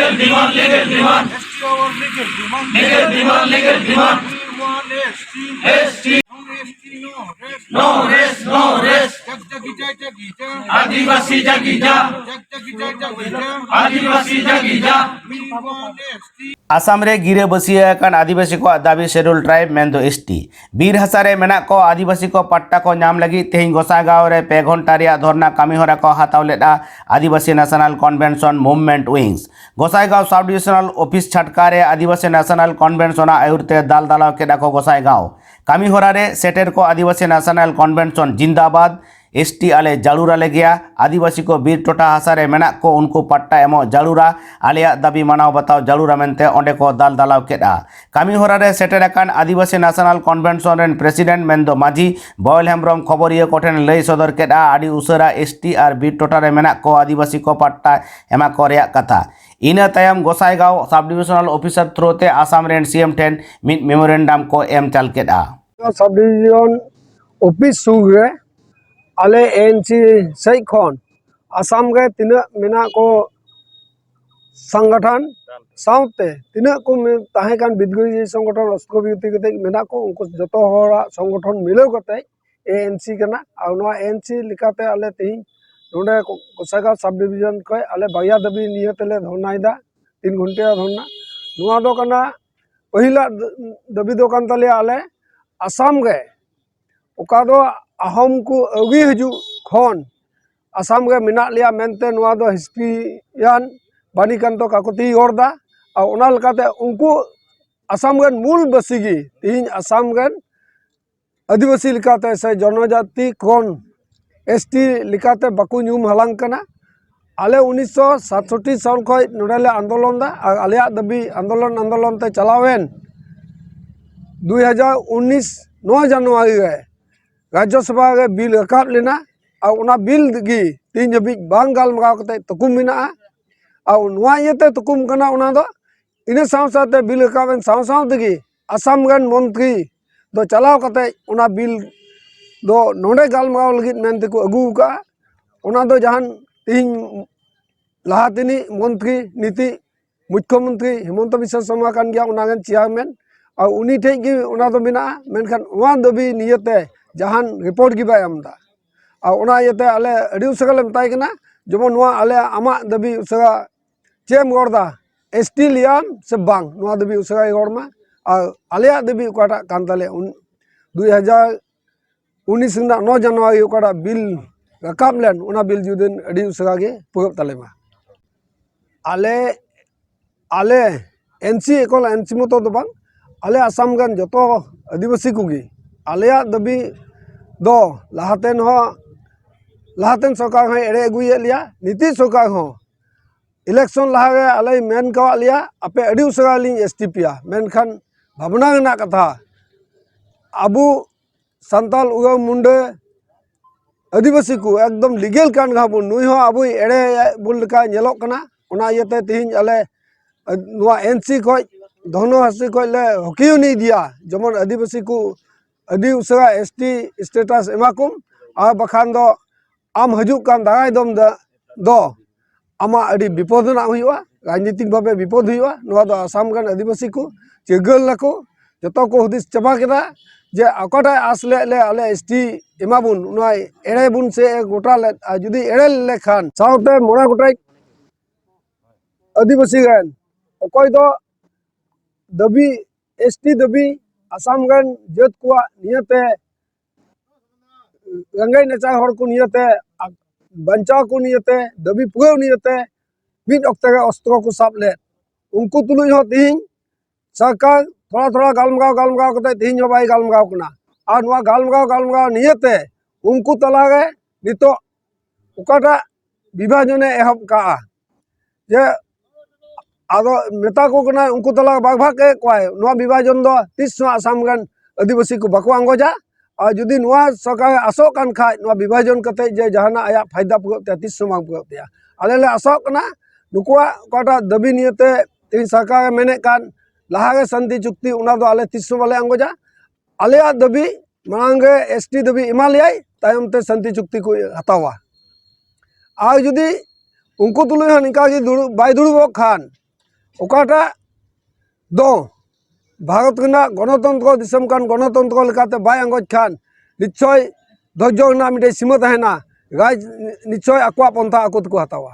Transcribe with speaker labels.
Speaker 1: legal demand, legal demand.
Speaker 2: ST our legal demand.
Speaker 1: Legal demand, legal demand.
Speaker 2: We want ST.
Speaker 1: ST.
Speaker 2: No ST, no rest.
Speaker 1: No rest, no rest.
Speaker 2: Jagija.
Speaker 1: Adivasi jagija.
Speaker 2: Jagija.
Speaker 1: Adivasi jagija.
Speaker 2: We want ST.
Speaker 3: Assam रे गिरे बसिया कान आदिवासी को दाबी schedule tribe main ST बीर हसा रे मेना को आदिवासी को पट्टा को नाम लगी तेहिं गोसागांव रे 2 घंटा रिया धरना कामी होरा को हाताव लेदा Adivasi national convention movement wings Gossaigaon sub divisional office छटका रे आदिवासी नेशनल कन्वेंशन आयुरते दाल दालाव केदा को गोसाईगांव कामी होरा रे सेटेर को आदिवासी नेशनल कन्वेंशन जिंदाबाद एसटी आले जालूरा ले गया आदिवासी को बीर टोटा हासारे मेना को उनको पट्टा एमो जालूरा आलिया दाबी मानाव बताओ जालूरा मेनते ओंडे को दाल दालाव केदा कामी होरा रे सेटेराकान आदिवासी नेशनल कन्वेंशन रेन प्रेसिडेंट मेंदो माजी बयल हेम्ब्रम खबरिया कोठेन लई सदर केदा आदि उसरा एसटी आर बीर टोटा रे मेना को आदिवासी को पट्टा एमा कोरिया कथा इना तायम गोसाईगांव सब डिविजनल ऑफिसर थ्रोते आसाम रेन सीएम ठेन मिड मेमोरेंडम को एम चाल केदा
Speaker 4: सब डिविजन ऑफिस सुगे आले एनसी सही खन आसाम के तीना मेना को संगठन साउते तीना को ताहेकान बिदगुरी संगठन अस्को बिउती कते मेना को उनको जतो होरा संगठन मिलो कते एएनसी कना आ नोआ एएनसी लिकाते आले तिन नोडे गोसाईगांव सब डिविजन को आले बाया दबी नियतले धरनाइदा 3 घंटे धरना नोआ दो कना पहिला दबी दो कान तले आले आसाम के ओका दो अहम को अगी हजू खन आसाम के मिना लिया मेनते नोआ दो हिस्ट्रियान बानिकांतो काकोती योरदा आ ओना लकाते उनको आसाम के मूल बसीगी तीन आसाम के आदिवासी लिकाते से जनजाति कौन एसटी लिकाते बाकू न्यूम हलांग कना आले 1967 साल खय नोडेले आंदोलन दा आलिया दबी आंदोलन ते चलावेन 2019 9 जनवरी रे राज्यसभा के बिल रकाब लेना और बिल गी तीन हबी बांग गालमाराव कते तुकुम मेना और नोआ इयते तुकुम कना उना दो इने साव साथे बिल रकाबेन साव साव तगी आसाम गन मंत्री दो चलाव कते उना बिल दो नोडे गालमाराव लगित मेनते को अगू का उना दो जहान तीन लाहातिनी मंत्री नीति मुख्यमंत्री हेमंत बिश्व शर्मा कान गया उना गन चेयरमैन और उनी ठे गी उना दो मेना मेनखान उना दबी नियते जहान रिपोर्ट की बाय आमदा और उना इयते आले अडी उसगले मताय कना जेमन नोआ आले आमा दबी उसगा चेम गरदा एसटी लियाम से बांग नोआ दबी उसगा गरमा और आलिया दबी ओकाटा कानताले 2019 ना 9 जनवरी ओकाटा बिल रकाब लेन उना बिल जुदिन अडी उसगा गे पुगब तालेमा आले एनसी एकोल एनसी मतो दो बांग आले आसाम गन जतो आदिवासी कुगी आलिया दबी दो लाहातेन सरकार है एड़े अगुए लिया नीति सरकार हो इलेक्शन लहागे आले मेन कवा लिया आपे अड़ी उसरा लिंग एसटीपीया मेनखान भावना गना कथा अबू संताल उगा मुंडे आदिवासी को एकदम लीगल कान गाबु नुई हो अबू एड़े बुल का नेलोक कना उना इयते तिहिन आले नुआ एनसी को धनो हसी को ले हकियो नहीं दिया जमन आदिवासी को अदी उसरा एसटी स्टेटस एमाकुम आ बखान दो आम हजू कान दागाय दो आमा अडी विपद ना हुआ राजनीतिक भावे विपद हुआ नोआ दो आसाम कान आदिवासी को चेगल लको जतो को हुदिस चबा केदा जे अकटा आसले ले आले एसटी एमाबुन नोआ एड़े बुन से गोटा ले जुदी एड़े लेखान साउते मोना गोटाय आदिवासी गान अकय दो दबी एसटी दबी आसाम गन जत को नियते रंगाई नचा हर को नियते बंचाव को नियते दबी पुगो नियते मिद अक्ते अस्त्र को साब ले उनको तुलुई हो तिहिं सरकार थोड़ा थोड़ा गालमगाव कते तिहिं हो बाई गालमगाव कना आ नोआ गालमगाव नियते उनको तलागे नितो उकाटा विभाजने एहब का जे आदो मेता को कना उनको तला भाग भाग के कोय नोआ विभाजन दो तीस आसाम गन आदिवासी को बाको आंगोजा और जुदी नोआ सरकार आसो कान खाय नोआ विभाजन कते जे जहाना आया फायदा पुगते तीस मांग पुगते आले ले आसो कना नुकुआ कोटा दबी नियते तीन सरकार मेने कान लाहागे शांति चुक्ति उना दो आले तीस वाले आंगोजा आले दबी मांगे एसटी दबी इमालियाई तायमते शांति चुक्ति को हतावा आ जुदी उनको तुलुई निका की बाय दुड़ुबो खान ओकाटा दो भारत के गणतंत्र दिसम कान गणतंत्र लेकाते बाय आंगज खान निश्चय धैर्य ना मिटे सीमा तहना गाय निश्चय आकुआ पंथा आको को हतावा।